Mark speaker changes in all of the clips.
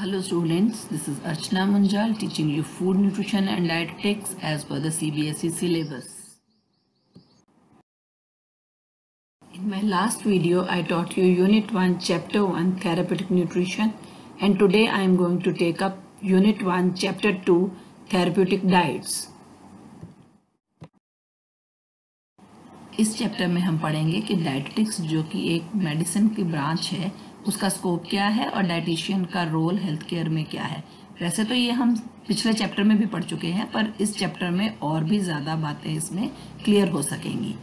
Speaker 1: Hello students, this is Archana Munjal teaching you food nutrition and dietetics as per the CBSE syllabus. In my last video, I taught you Unit 1, Chapter 1, Therapeutic Nutrition, and today I am going to take up Unit 1, Chapter 2, Therapeutic Diets. इस chapter में हम पढ़ेंगे कि dietetics जो कि एक medicine की branch है उसका स्कोप क्या है और डाइटिशियन का रोल हेल्थ केयर में क्या है। वैसे तो ये हम पिछले चैप्टर में भी पढ़ चुके हैं, पर इस चैप्टर में और भी ज़्यादा बातें इसमें क्लियर हो सकेंगी।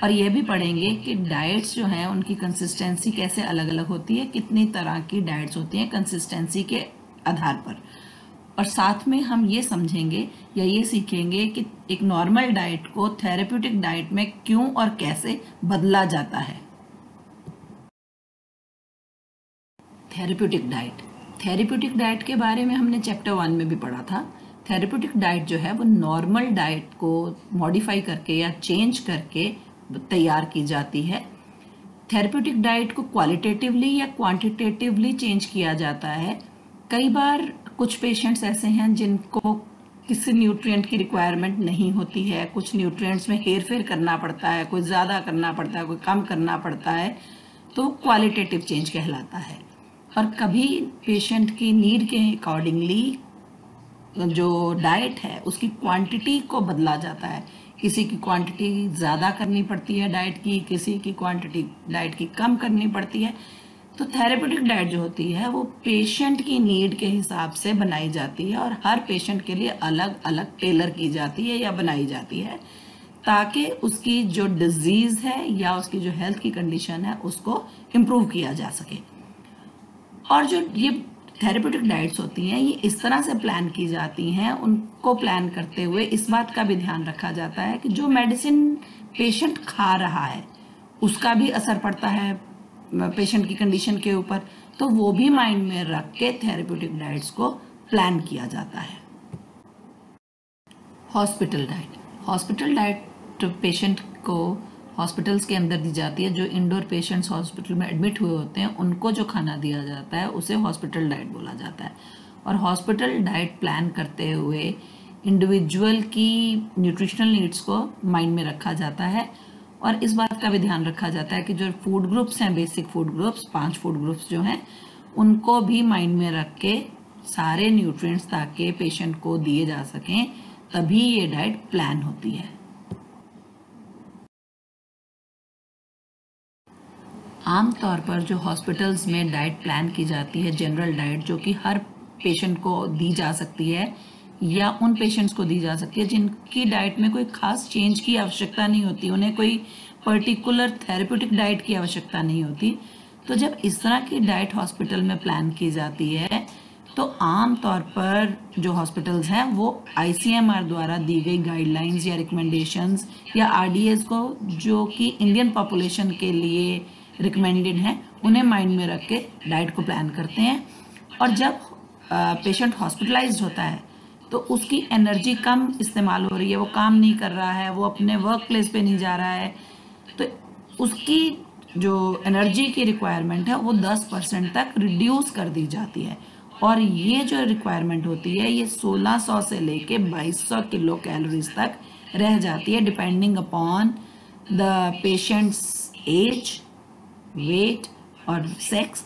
Speaker 1: और ये भी पढ़ेंगे कि डाइट्स जो हैं उनकी कंसिस्टेंसी कैसे अलग अलग होती है, कितनी तरह की डाइट्स होती हैं कंसिस्टेंसी के आधार पर। और साथ में हम ये समझेंगे या ये सीखेंगे कि एक नॉर्मल डाइट को थेरेप्यूटिक डाइट में क्यों और कैसे बदला जाता है। थेरेप्यूटिक डाइट के बारे में हमने चैप्टर 1 में भी पढ़ा था। थेरेप्यूटिक डाइट जो है वो नॉर्मल डाइट को मॉडिफाई करके या चेंज करके तैयार की जाती है। थेरेप्यूटिक डाइट को क्वालिटेटिवली या क्वांटिटेटिवली चेंज किया जाता है। कई बार कुछ पेशेंट्स ऐसे हैं जिनको किसी न्यूट्रिएंट की रिक्वायरमेंट नहीं होती है, कुछ न्यूट्रिएंट्स में हेर फेर करना पड़ता है, कोई ज़्यादा करना पड़ता है, कोई कम करना पड़ता है, तो क्वालिटेटिव चेंज कहलाता है। और कभी पेशेंट की नीड के अकॉर्डिंगली जो डाइट है उसकी क्वांटिटी को बदला जाता है। किसी की क्वांटिटी ज़्यादा करनी पड़ती है डाइट की, किसी की क्वांटिटी डाइट की कम करनी पड़ती है। तो थेरेप्यूटिक डाइट जो होती है वो पेशेंट की नीड के हिसाब से बनाई जाती है और हर पेशेंट के लिए अलग अलग टेलर की जाती है या बनाई जाती है, ताकि उसकी जो डिजीज़ है या उसकी जो हेल्थ की कंडीशन है उसको इम्प्रूव किया जा सके। और जो ये थेरेप्यूटिक डाइट्स होती हैं ये इस तरह से प्लान की जाती हैं, उनको प्लान करते हुए इस बात का भी ध्यान रखा जाता है कि जो मेडिसिन पेशेंट खा रहा है उसका भी असर पड़ता है पेशेंट की कंडीशन के ऊपर, तो वो भी माइंड में रख के थेरेप्यूटिक डाइट्स को प्लान किया जाता है। हॉस्पिटल डाइट पेशेंट को हॉस्पिटल्स के अंदर दी जाती है। जो इंडोर पेशेंट्स हॉस्पिटल में एडमिट हुए होते हैं उनको जो खाना दिया जाता है उसे हॉस्पिटल डाइट बोला जाता है। और हॉस्पिटल डाइट प्लान करते हुए इंडिविजुअल की न्यूट्रिशनल नीड्स को माइंड में रखा जाता है और इस बात का भी ध्यान रखा जाता है कि जो फूड ग्रुप्स हैं, basic food groups, 5 food groups जो हैं, उनको भी माइंड में रख के सारे न्यूट्रिएंट्स ताकि पेशेंट को दिए जा सकें, तभी ये डाइट प्लान होती है। आमतौर पर जो हॉस्पिटल्स में डाइट प्लान की जाती है, जनरल डाइट जो कि हर पेशेंट को दी जा सकती है या उन पेशेंट्स को दी जा सकती है जिनकी डाइट में कोई खास चेंज की आवश्यकता नहीं होती, उन्हें कोई पर्टिकुलर थेरेप्यूटिक डाइट की आवश्यकता नहीं होती। तो जब इस तरह की डाइट हॉस्पिटल में प्लान की जाती है तो आम तौर पर जो हॉस्पिटल्स हैं वो ICMR द्वारा दी गई गाइडलाइंस या रिकमेंडेशंस या RDAs को, जो कि इंडियन पॉपुलेशन के लिए रिकमेंडेड हैं, उन्हें माइंड में रख के डाइट को प्लान करते हैं। और जब पेशेंट हॉस्पिटलाइज्ड होता है तो उसकी एनर्जी कम इस्तेमाल हो रही है, वो काम नहीं कर रहा है, वो अपने वर्क प्लेस पे नहीं जा रहा है, तो उसकी जो एनर्जी की रिक्वायरमेंट है वो 10% तक रिड्यूस कर दी जाती है। और ये जो रिक्वायरमेंट होती है ये 1600 से लेके 2200 किलो कैलोरीज तक रह जाती है, depending upon the patient's age, weight और सेक्स।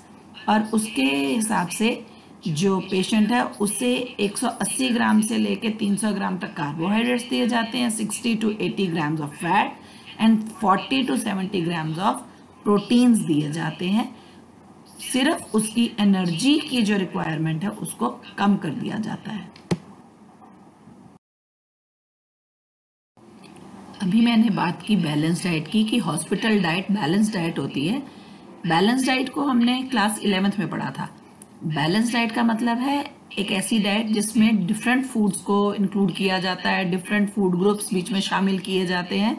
Speaker 1: और उसके हिसाब से जो पेशेंट है उसे 180 ग्राम से लेके 300 ग्राम तक कार्बोहाइड्रेट्स दिए जाते हैं, 60 to 80 grams of fat and 40 to 70 grams of proteins दिए जाते हैं। सिर्फ उसकी एनर्जी की जो रिक्वायरमेंट है उसको कम कर दिया जाता है। अभी मैंने बात की बैलेंस डाइट की कि हॉस्पिटल डाइट बैलेंस डाइट होती है। बैलेंस डाइट को हमने क्लास 11th में पढ़ा था। बैलेंस डाइट का मतलब है एक ऐसी डाइट जिसमें डिफरेंट फूड्स को इंक्लूड किया जाता है, डिफरेंट फूड ग्रुप्स बीच में शामिल किए जाते हैं,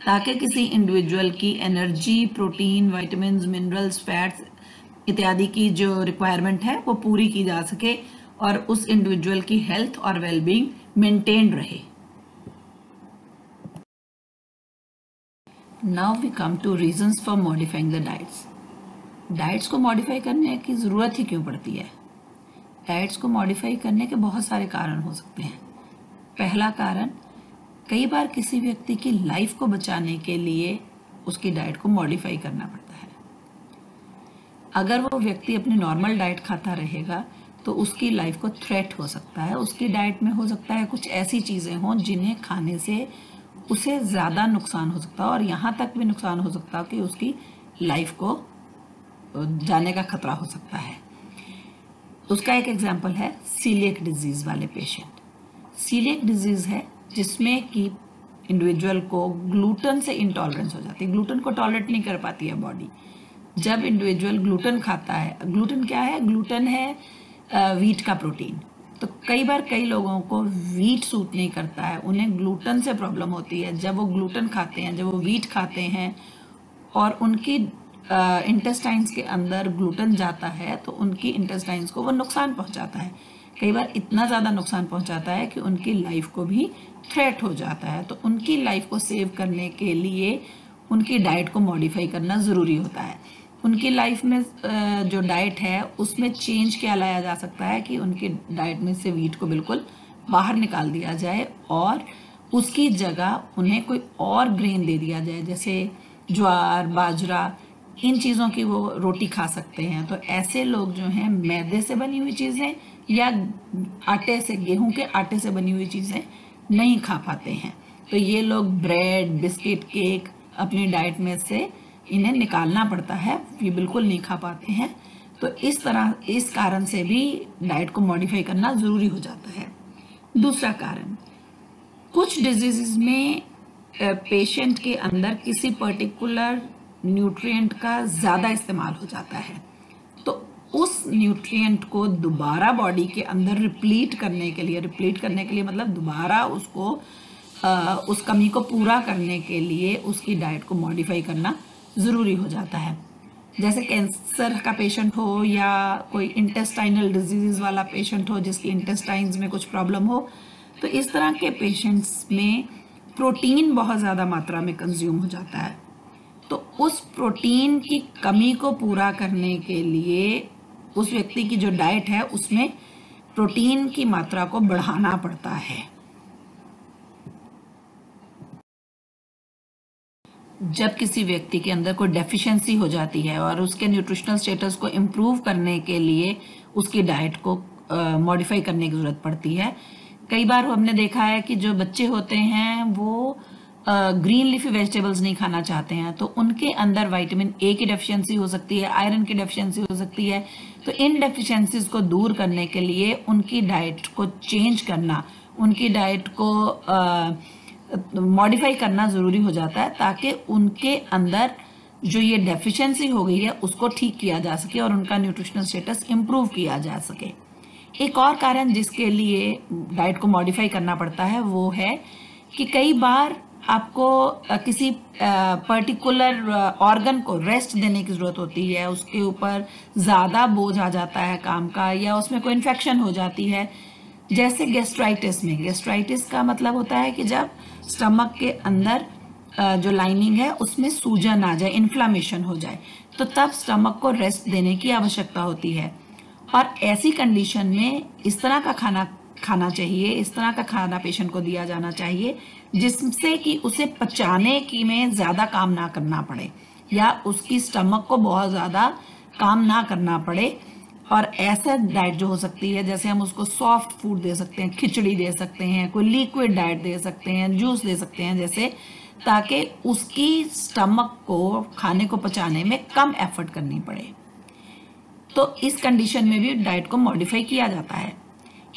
Speaker 1: ताकि किसी इंडिविजुअल की energy, protein, vitamins, minerals, fats इत्यादि की जो रिक्वायरमेंट है वो पूरी की जा सके और उस इंडिविजुअल की हेल्थ और वेलबींग मेंटेन रहे। Now we come to reasons for modifying the diets. Diets को मॉडिफाई करने की ज़रूरत ही क्यों पड़ती है? डाइट्स को मॉडिफाई करने के बहुत सारे कारण हो सकते हैं। पहला कारण, कई बार किसी व्यक्ति की लाइफ को बचाने के लिए उसकी डाइट को मॉडिफाई करना पड़ता है। अगर वो व्यक्ति अपनी नॉर्मल डाइट खाता रहेगा तो उसकी लाइफ को थ्रेट हो सकता है। उसकी डाइट में हो सकता है कुछ ऐसी चीज़ें हों जिन्हें खाने से उसे ज़्यादा नुकसान हो सकता है, और यहाँ तक भी नुकसान हो सकता है कि उसकी लाइफ को जाने का खतरा हो सकता है। उसका एक एग्जाम्पल है सीलिएक डिजीज़ वाले पेशेंट। सीलिएक डिजीज़ है जिसमें कि इंडिविजुअल को ग्लूटेन से इंटॉलरेंस हो जाती है। ग्लूटेन को टॉलरेट नहीं कर पाती है बॉडी। जब इंडिविजुअल ग्लूटेन खाता है, ग्लूटेन क्या है? ग्लूटेन है वीट का प्रोटीन। तो कई बार कई लोगों को वीट सूट नहीं करता है, उन्हें ग्लूटेन से प्रॉब्लम होती है। जब वो ग्लूटेन खाते हैं, जब वो वीट खाते हैं और उनकी इंटेस्टाइन्स के अंदर ग्लूटेन जाता है तो उनकी इंटेस्टाइन्स को वो नुकसान पहुंचाता है। कई बार इतना ज़्यादा नुकसान पहुंचाता है कि उनकी लाइफ को भी थ्रेट हो जाता है। तो उनकी लाइफ को सेव करने के लिए उनकी डाइट को मॉडिफाई करना ज़रूरी होता है। उनकी लाइफ में जो डाइट है उसमें चेंज क्या लाया जा सकता है कि उनकी डाइट में से वीट को बिल्कुल बाहर निकाल दिया जाए और उसकी जगह उन्हें कोई और ग्रेन दे दिया जाए, जैसे ज्वार, बाजरा, इन चीज़ों की वो रोटी खा सकते हैं। तो ऐसे लोग जो हैं मैदे से बनी हुई चीज़ें या आटे से, गेहूं के आटे से बनी हुई चीज़ें नहीं खा पाते हैं। तो ये लोग ब्रेड, बिस्किट, केक अपनी डाइट में से इन्हें निकालना पड़ता है, ये बिल्कुल नहीं खा पाते हैं। तो इस कारण से भी डाइट को मॉडिफाई करना ज़रूरी हो जाता है। दूसरा कारण, कुछ डिजीज़ में पेशेंट के अंदर किसी पर्टिकुलर न्यूट्रिएंट का ज़्यादा इस्तेमाल हो जाता है। तो उस न्यूट्रिएंट को दोबारा बॉडी के अंदर रिप्लीट करने के लिए मतलब दोबारा उसको उस कमी को पूरा करने के लिए उसकी डाइट को मॉडिफाई करना ज़रूरी हो जाता है। जैसे कैंसर का पेशेंट हो या कोई इंटेस्टाइनल डिजीज़ वाला पेशेंट हो जिसकी इंटेस्टाइन्स में कुछ प्रॉब्लम हो, तो इस तरह के पेशेंट्स में प्रोटीन बहुत ज़्यादा मात्रा में कंज्यूम हो जाता है। तो उस प्रोटीन की कमी को पूरा करने के लिए उस व्यक्ति की जो डाइट है उसमें प्रोटीन की मात्रा को बढ़ाना पड़ता है। जब किसी व्यक्ति के अंदर कोई डेफिशिएंसी हो जाती है और उसके न्यूट्रिशनल स्टेटस को इम्प्रूव करने के लिए उसकी डाइट को मॉडिफाई करने की ज़रूरत पड़ती है। कई बार हमने देखा है कि जो बच्चे होते हैं वो ग्रीन लीफी वेजिटेबल्स नहीं खाना चाहते हैं, तो उनके अंदर विटामिन ए की डेफिशिएंसी हो सकती है, आयरन की डेफिशिएंसी हो सकती है। तो इन डेफिशिएंसीज को दूर करने के लिए उनकी डाइट को चेंज करना, उनकी डाइट को मॉडिफाई करना ज़रूरी हो जाता है ताकि उनके अंदर जो ये डेफिशिएंसी हो गई है उसको ठीक किया जा सके और उनका न्यूट्रिशनल स्टेटस इम्प्रूव किया जा सके। एक और कारण जिसके लिए डाइट को मॉडिफाई करना पड़ता है वो है कि कई बार आपको किसी पर्टिकुलर ऑर्गन को रेस्ट देने की ज़रूरत होती है, उसके ऊपर ज़्यादा बोझ आ जाता है काम का, या उसमें कोई इन्फेक्शन हो जाती है। जैसे गैस्ट्राइटिस में, गैस्ट्राइटिस का मतलब होता है कि जब स्टमक के अंदर जो लाइनिंग है उसमें सूजन आ जाए, इन्फ्लामेशन हो जाए, तो तब स्टमक को रेस्ट देने की आवश्यकता होती है। और ऐसी कंडीशन में इस तरह का खाना चाहिए, इस तरह का खाना पेशेंट को दिया जाना चाहिए जिससे कि उसे पचाने की में ज़्यादा काम ना करना पड़े या उसकी स्टमक को बहुत ज़्यादा काम ना करना पड़े। और ऐसा डाइट जो हो सकती है, जैसे हम उसको सॉफ्ट फूड दे सकते हैं, खिचड़ी दे सकते हैं, कोई लिक्विड डाइट दे सकते हैं, जूस दे सकते हैं जैसे, ताकि उसकी स्टमक को खाने को पचाने में कम एफर्ट करनी पड़े। तो इस कंडीशन में भी डाइट को मॉडिफाई किया जाता है।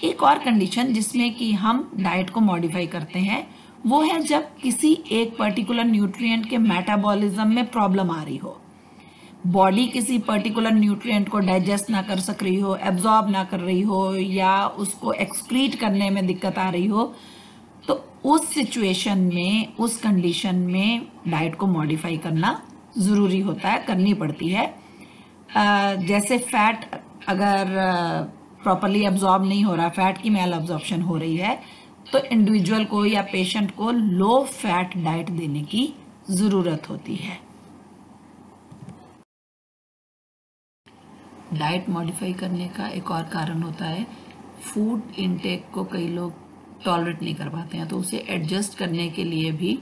Speaker 1: एक और कंडीशन जिसमें कि हम डाइट को मॉडिफाई करते हैं वो है जब किसी एक पर्टिकुलर न्यूट्रिएंट के मेटाबॉलिज्म में प्रॉब्लम आ रही हो, बॉडी किसी पर्टिकुलर न्यूट्रिएंट को डाइजेस्ट ना कर सक रही हो, एब्जॉर्ब ना कर रही हो या उसको एक्सक्रीट करने में दिक्कत आ रही हो, तो उस सिचुएशन में, उस कंडीशन में डाइट को मॉडिफाई करना ज़रूरी होता है, करनी पड़ती है। जैसे फैट अगर प्रॉपरली एब्जॉर्ब नहीं हो रहा, फैट की मैल एब्जॉर्प्शन हो रही है, तो इंडिविजुअल को या पेशेंट को लो फैट डाइट देने की ज़रूरत होती है। डाइट मॉडिफाई करने का एक और कारण होता है फूड इनटेक को कई लोग टॉलरेट नहीं कर पाते हैं, तो उसे एडजस्ट करने के लिए भी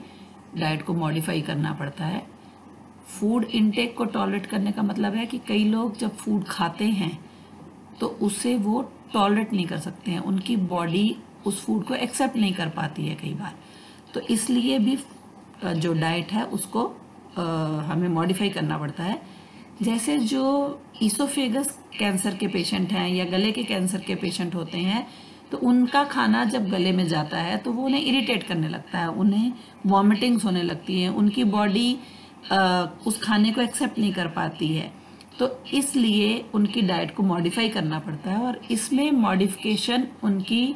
Speaker 1: डाइट को मॉडिफाई करना पड़ता है। फूड इनटेक को टॉलरेट करने का मतलब है कि कई लोग जब फूड खाते हैं तो उसे वो टॉलरेट नहीं कर सकते हैं, उनकी बॉडी उस फूड को एक्सेप्ट नहीं कर पाती है कई बार। तो इसलिए भी जो डाइट है उसको हमें मॉडिफाई करना पड़ता है। जैसे जो ईसोफेगस कैंसर के पेशेंट हैं या गले के कैंसर के पेशेंट होते हैं, तो उनका खाना जब गले में जाता है तो वो उन्हें इरिटेट करने लगता है, उन्हें वॉमिटिंग्स होने लगती हैं, उनकी बॉडी उस खाने को एक्सेप्ट नहीं कर पाती है। तो इसलिए उनकी डाइट को मॉडिफाई करना पड़ता है, और इसमें मॉडिफिकेशन उनकी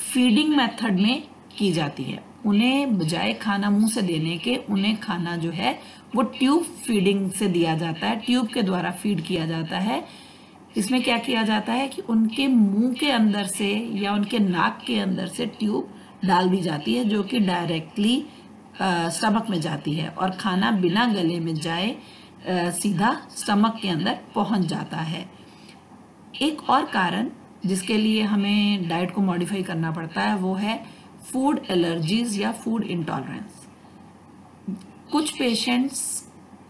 Speaker 1: फीडिंग मेथड में की जाती है। उन्हें बजाय खाना मुंह से देने के, उन्हें खाना जो है वो ट्यूब फीडिंग से दिया जाता है, ट्यूब के द्वारा फीड किया जाता है। इसमें क्या किया जाता है कि उनके मुंह के अंदर से या उनके नाक के अंदर से ट्यूब डाल दी जाती है, जो कि डायरेक्टली स्टमक में जाती है, और खाना बिना गले में जाए सीधा स्टमक के अंदर पहुंच जाता है। एक और कारण जिसके लिए हमें डाइट को मॉडिफाई करना पड़ता है वो है फूड एलर्जीज या फूड इंटॉलरेंस। कुछ पेशेंट्स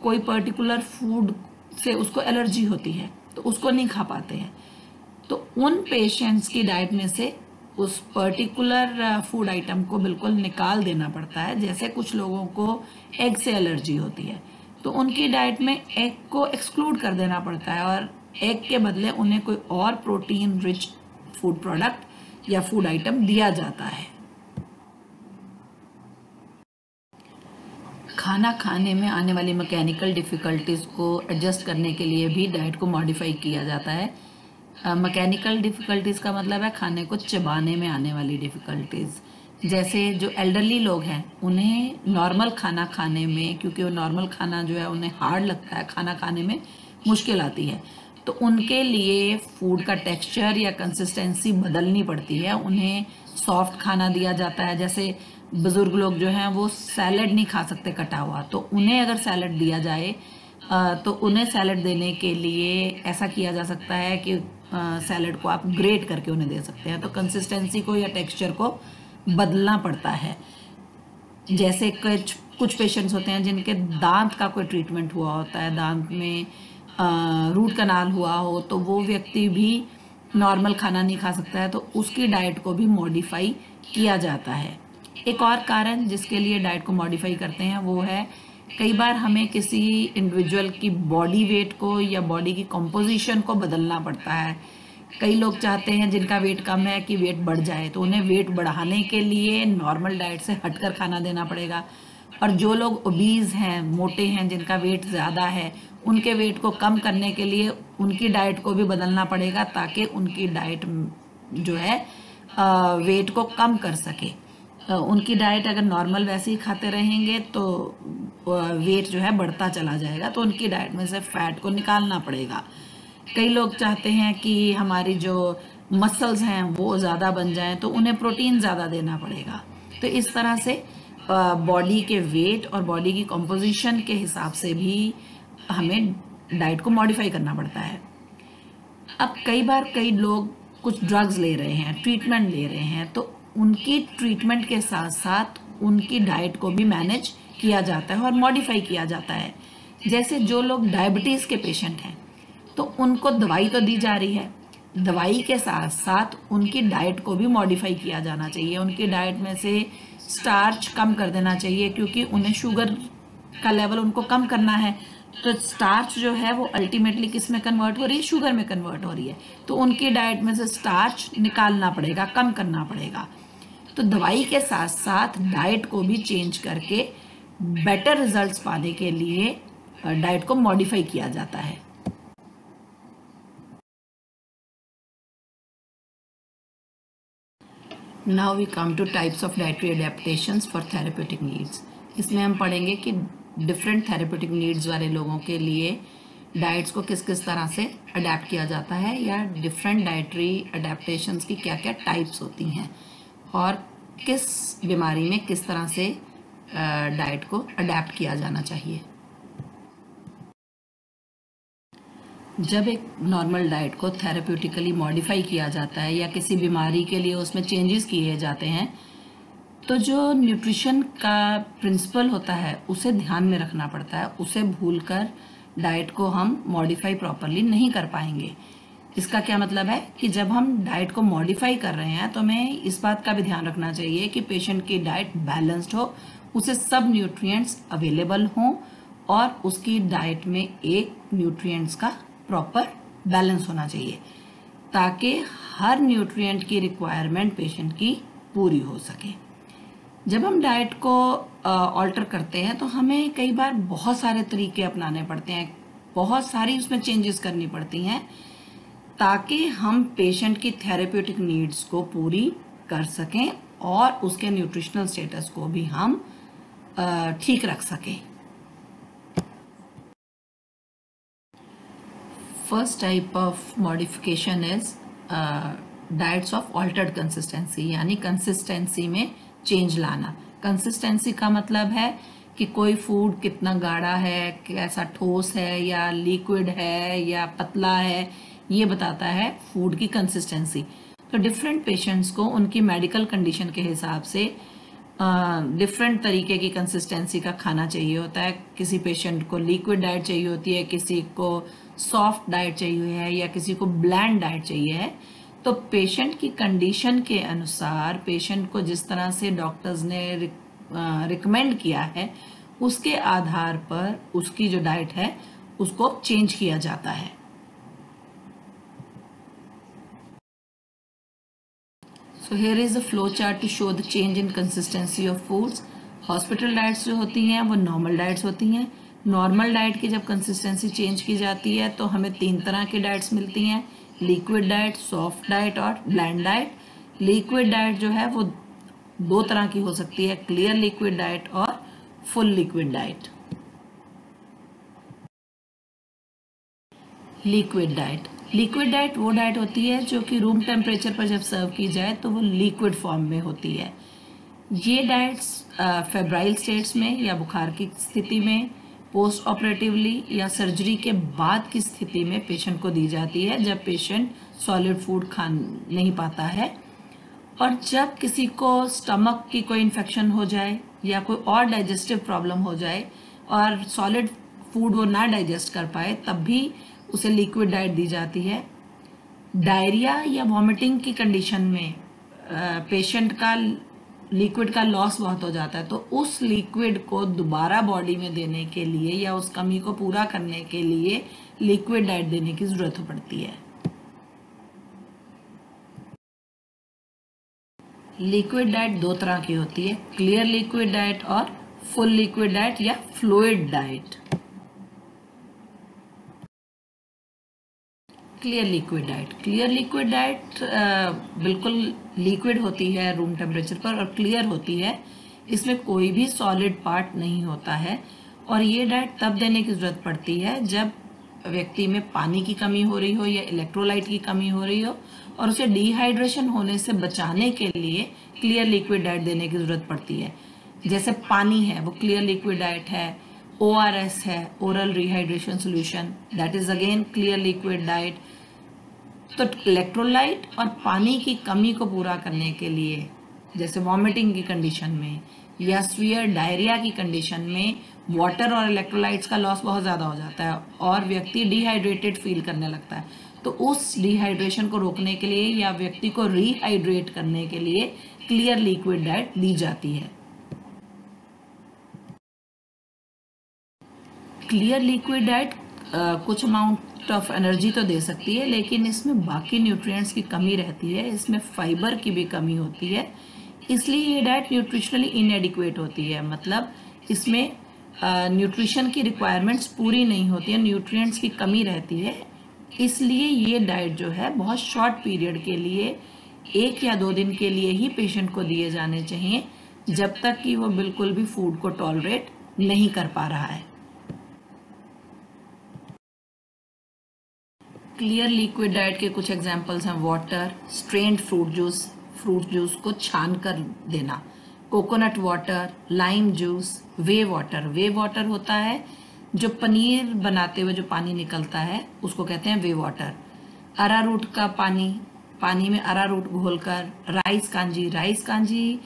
Speaker 1: कोई पर्टिकुलर फूड से उसको एलर्जी होती है तो उसको नहीं खा पाते हैं, तो उन पेशेंट्स की डाइट में से उस पर्टिकुलर फूड आइटम को बिल्कुल निकाल देना पड़ता है। जैसे कुछ लोगों को एग से एलर्जी होती है तो उनकी डाइट में एग को एक्सक्लूड कर देना पड़ता है, और एग के बदले उन्हें कोई और प्रोटीन रिच फूड प्रोडक्ट या फूड आइटम दिया जाता है। खाना खाने में आने वाली मैकेनिकल डिफ़िकल्टीज़ को एडजस्ट करने के लिए भी डाइट को मॉडिफाई किया जाता है। मैकेनिकल डिफ़िकल्टीज़ का मतलब है खाने को चबाने में आने वाली डिफ़िकल्टीज़। जैसे जो एल्डरली लोग हैं उन्हें नॉर्मल खाना खाने में, क्योंकि वो नॉर्मल खाना जो है उन्हें हार्ड लगता है, खाना खाने में मुश्किल आती है, तो उनके लिए फूड का टेक्सचर या कंसिस्टेंसी बदलनी पड़ती है। उन्हें सॉफ्ट खाना दिया जाता है। जैसे बुज़ुर्ग लोग जो हैं वो सैलड नहीं खा सकते कटा हुआ, तो उन्हें अगर सैलड दिया जाए तो उन्हें सैलड देने के लिए ऐसा किया जा सकता है कि सैलड को आप ग्रेट करके उन्हें दे सकते हैं, तो कंसिस्टेंसी को या टेक्सचर को बदलना पड़ता है। जैसे कुछ पेशेंट्स होते हैं जिनके दांत का कोई ट्रीटमेंट हुआ होता है, दांत में रूट कनाल हुआ हो, तो वो व्यक्ति भी नॉर्मल खाना नहीं खा सकता है, तो उसकी डाइट को भी मॉडिफाई किया जाता है। एक और कारण जिसके लिए डाइट को मॉडिफाई करते हैं वो है कई बार हमें किसी इंडिविजुअल की बॉडी वेट को या बॉडी की कंपोजिशन को बदलना पड़ता है। कई लोग चाहते हैं जिनका वेट कम है कि वेट बढ़ जाए, तो उन्हें वेट बढ़ाने के लिए नॉर्मल डाइट से हटकर खाना देना पड़ेगा। और जो लोग ओबीज हैं, मोटे हैं, जिनका वेट ज़्यादा है, उनके वेट को कम करने के लिए उनकी डाइट को भी बदलना पड़ेगा ताकि उनकी डाइट जो है वेट को कम कर सके। उनकी डाइट अगर नॉर्मल वैसे ही खाते रहेंगे तो वेट जो है बढ़ता चला जाएगा, तो उनकी डाइट में से फैट को निकालना पड़ेगा। कई लोग चाहते हैं कि हमारी जो मसल्स हैं वो ज़्यादा बन जाएं, तो उन्हें प्रोटीन ज़्यादा देना पड़ेगा। तो इस तरह से बॉडी के वेट और बॉडी की कंपोजिशन के हिसाब से भी हमें डाइट को मॉडिफाई करना पड़ता है। अब कई बार कई लोग कुछ ड्रग्स ले रहे हैं, ट्रीटमेंट ले रहे हैं, तो उनकी ट्रीटमेंट के साथ साथ उनकी डाइट को भी मैनेज किया जाता है और मॉडिफाई किया जाता है। जैसे जो लोग डायबिटीज़ के पेशेंट हैं तो उनको दवाई तो दी जा रही है, दवाई के साथ साथ उनकी डाइट को भी मॉडिफाई किया जाना चाहिए। उनकी डाइट में से स्टार्च कम कर देना चाहिए, क्योंकि उन्हें शुगर का लेवल उनको कम करना है, तो स्टार्च जो है वो अल्टीमेटली किस में कन्वर्ट हो रही है, शुगर में कन्वर्ट हो रही है, तो उनकी डाइट में से स्टार्च निकालना पड़ेगा, कम करना पड़ेगा। तो दवाई के साथ साथ डाइट को भी चेंज करके बेटर रिजल्ट्स पाने के लिए डाइट को मॉडिफाई किया जाता है। Now we come to types of dietary adaptations for therapeutic needs. इसमें हम पढ़ेंगे कि डिफरेंट थेरेप्यूटिक नीड्स वाले लोगों के लिए डाइट्स को किस किस तरह से अडेप्ट किया जाता है, या डिफरेंट डाइटरी अडेप्टेशंस की क्या क्या टाइप्स होती हैं, और किस बीमारी में किस तरह से डाइट को अडेप्ट किया जाना चाहिए। जब एक नॉर्मल डाइट को थेरेप्यूटिकली मॉडिफाई किया जाता है या किसी बीमारी के लिए उसमें चेंजेस किए जाते हैं, तो जो न्यूट्रिशन का प्रिंसिपल होता है उसे ध्यान में रखना पड़ता है। उसे भूलकर डाइट को हम मॉडिफाई प्रॉपरली नहीं कर पाएंगे। इसका क्या मतलब है कि जब हम डाइट को मॉडिफाई कर रहे हैं तो हमें इस बात का भी ध्यान रखना चाहिए कि पेशेंट की डाइट बैलेंस्ड हो, उसे सब न्यूट्रिएंट्स अवेलेबल हों और उसकी डाइट में एक न्यूट्रिएंट्स का प्रॉपर बैलेंस होना चाहिए ताकि हर न्यूट्रिएंट की रिक्वायरमेंट पेशेंट की पूरी हो सके। जब हम डाइट को ऑल्टर करते हैं तो हमें कई बार बहुत सारे तरीके अपनाने पड़ते हैं, बहुत सारी उसमें चेंजेस करनी पड़ती हैं ताकि हम पेशेंट की थेरेप्यूटिक नीड्स को पूरी कर सकें और उसके न्यूट्रिशनल स्टेटस को भी हम ठीक रख सकें। First type of modification is diets of altered consistency, यानी कंसिस्टेंसी में चेंज लाना। कंसिस्टेंसी का मतलब है कि कोई फूड कितना गाढ़ा है, कैसा ठोस है या लिक्विड है या पतला है, ये बताता है फूड की कंसिस्टेंसी। तो डिफरेंट पेशेंट्स को उनकी मेडिकल कंडीशन के हिसाब से डिफरेंट तरीके की कंसिस्टेंसी का खाना चाहिए होता है। किसी पेशेंट को लिक्विड डाइट चाहिए होती है, किसी को सॉफ्ट डाइट चाहिए है या किसी को ब्लैंड डाइट चाहिए है। तो पेशेंट की कंडीशन के अनुसार पेशेंट को जिस तरह से डॉक्टर्स ने रिकमेंड किया है उसके आधार पर उसकी जो डाइट है उसको चेंज किया जाता है। So here is a flow chart to show the change in consistency of foods. Hospital diets जो होती हैं वो नॉर्मल डाइट्स होती हैं। नॉर्मल डाइट की जब कंसिस्टेंसी चेंज की जाती है तो हमें 3 तरह की डाइट्स मिलती हैं, लिक्विड डाइट, सॉफ्ट डाइट और ब्लैंड डाइट। लिक्विड डाइट जो है वो 2 तरह की हो सकती है, क्लियर लिक्विड डाइट और full liquid diet. Liquid diet वो डाइट होती है जो कि रूम टेम्परेचर पर जब सर्व की जाए तो वो लिक्विड फॉर्म में होती है। ये डाइट्स फेब्राइल स्टेट्स में या बुखार की स्थिति में, पोस्ट ऑपरेटिवली या सर्जरी के बाद की स्थिति में पेशेंट को दी जाती है जब पेशेंट सॉलिड फूड खा नहीं पाता है, और जब किसी को स्टमक की कोई इन्फेक्शन हो जाए या कोई और डाइजेस्टिव प्रॉब्लम हो जाए और सॉलिड फूड वो ना डाइजेस्ट कर पाए तब भी उसे लिक्विड डाइट दी जाती है। डायरिया या वॉमिटिंग की कंडीशन में पेशेंट का लिक्विड का लॉस बहुत हो जाता है, तो उस लिक्विड को दोबारा बॉडी में देने के लिए या उस कमी को पूरा करने के लिए लिक्विड डाइट देने की जरूरत पड़ती है। लिक्विड डाइट 2 तरह की होती है, क्लियर लिक्विड डाइट और फुल लिक्विड डाइट या fluid diet. Clear liquid diet बिल्कुल लिक्विड होती है रूम टेम्परेचर पर और क्लियर होती है, इसमें कोई भी सॉलिड पार्ट नहीं होता है। और ये डाइट तब देने की जरूरत पड़ती है जब व्यक्ति में पानी की कमी हो रही हो या इलेक्ट्रोलाइट की कमी हो रही हो और उसे डिहाइड्रेशन होने से बचाने के लिए क्लियर लिक्विड डाइट देने की जरूरत पड़ती है। जैसे पानी है वो क्लियर लिक्विड डाइट है, ORS है, oral rehydration solution, that is again clear liquid diet. तो इलेक्ट्रोलाइट और पानी की कमी को पूरा करने के लिए जैसे वॉमिटिंग की कंडीशन में या सीवियर डायरिया की कंडीशन में वाटर और इलेक्ट्रोलाइट्स का लॉस बहुत ज़्यादा हो जाता है और व्यक्ति डिहाइड्रेटेड फील करने लगता है, तो उस डिहाइड्रेशन को रोकने के लिए या व्यक्ति को रिहाइड्रेट करने के लिए क्लियर लिक्विड डाइट दी जाती है। क्लियर लिक्विड डाइट कुछ अमाउंट ऑफ एनर्जी तो दे सकती है, लेकिन इसमें बाकी न्यूट्रिएंट्स की कमी रहती है, इसमें फाइबर की भी कमी होती है, इसलिए ये डाइट न्यूट्रिशनली इनएडिक्वेट होती है। मतलब इसमें न्यूट्रिशन की रिक्वायरमेंट्स पूरी नहीं होती है, न्यूट्रिएंट्स की कमी रहती है, इसलिए ये डाइट जो है बहुत शॉर्ट पीरियड के लिए 1 या 2 दिन के लिए ही पेशेंट को दिए जाने चाहिए, जब तक कि वो बिल्कुल भी फूड को टॉलरेट नहीं कर पा रहा है। क्लियर लिक्विड डाइट के कुछ एग्जांपल्स हैं वाटर, स्ट्रेन्ड फ्रूट जूस को छान कर देना, कोकोनट वाटर, लाइम जूस, वे वाटर होता है जो पनीर बनाते हुए जो पानी निकलता है उसको कहते हैं वे वाटर। अरारूट का पानी, पानी में अरारूट घोलकर। राइस कांजी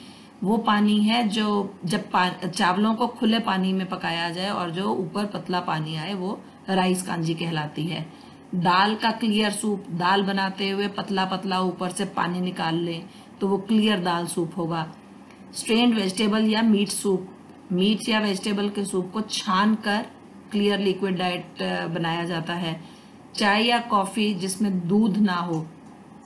Speaker 1: वो पानी है जो जब चावलों को खुले पानी में पकाया जाए और जो ऊपर पतला पानी आए वो राइस कांजी कहलाती है। दाल का क्लियर सूप, दाल बनाते हुए पतला पतला ऊपर से पानी निकाल लें तो वो क्लियर दाल सूप होगा। स्ट्रेन्ड वेजिटेबल या मीट सूप, मीट या वेजिटेबल के सूप को छान कर क्लियर लिक्विड डाइट बनाया जाता है। चाय या कॉफ़ी जिसमें दूध ना हो,